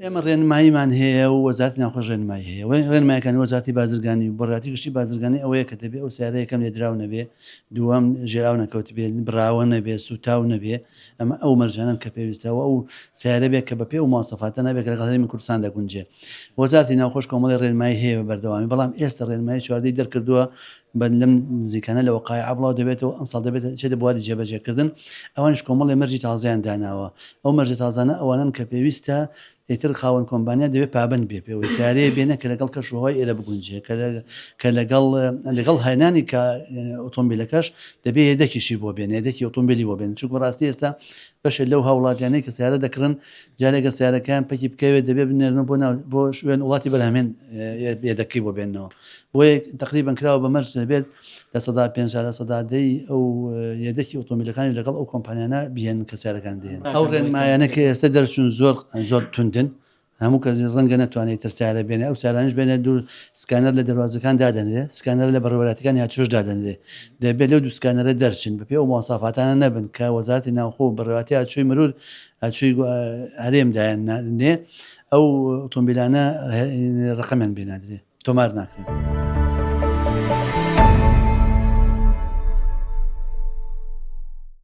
ئێمە ڕێنماییمان هەیە و وەزارەتی ناوخۆش ڕێنمایی هەیە ڕێنمایەکانی وەزارەتی بازرگانی و بەڕاتی گشتی بازرگانی ئەوەیە کە دەبێت ئەو سیارە یەکەم لێدراو نەبێ دووەم ژێراو نەکەوت بێت براوە نەبێ سوتاو نەبێ ئەمە ئەو مەرجانن کە پێویستەوە ئەو سیارە بێت کە بە پێ و مواصفاتە نەبێت کە لە هەرێمی کوردستان دەگونجێ وەزارەتی ناوخۆش کۆمەڵی ڕێنمایی هەیە بە بەردەوامی بەڵام ئێستا ڕێنمایی چواردەی دەرکردووە لەم نزیکانە لە وەقایع بڵاو دەبێتەوە ئەمساڵ دەبێت چێتە بواری جێبەجێکردن ئەوانش کۆمەڵی مەرجی تازیان داناوە ئەو مەرجە تازانە ئەوانن کە پێویستە ئیتر خاوەن کۆمپانیا دەبێت پابند بێ پێوەی سیارەیە بێنە کە لەگەڵ کەشوهۆی ئێرە بگونجێ کە لەگەڵ هێنانی کە ئۆتۆمبیلەکەش دەبێت هێدەکیشی بۆ بێن هێدەکی ئۆتۆمبیلی بۆ بێن چونکە ڕاستی ئێستا بەشێک لەو هاوڵاتیانەی کە سیارە دەکڕن جارێکە سیارەکەیان پەکی بکەوێت دەبێت بنێرن بۆ شوێن وڵاتی بەرهەمێن هێدەکەی بۆ بێنەوە بۆیە تقریبا کراوە بە مەرج دەبێت لە سەدا 5 سەدادەی ئەو هێدەکی ئۆتۆمبیلەکانی لەگەڵ ئەو کۆمپانیانە بهێن کە سیارەکان دێن ئەو ڕێنمایانە کە ئێستا دەرچوون زۆر توندن هەموو کەس ڕەنگە ناتوانێت تر سیارە بێنێ ئەو سیارانش بێنێ دوو سکانەر لە دەواازەکان دادەنرێ سکانەر لە بەڕێوەبەرەتەکان یا توش دادەنرێ دەبێت لەو دوو سکانەرە دەرچن بە پێ و مواصفاتانە نەبن کە وەزارەتی ناوخۆ بەڕێواتی ئاچووی مرور ئاچووی هەرێمدایان نێ ئەو ئۆتۆمبیلانە ڕقەمیان بێنادرێ تۆمار ناکرێن.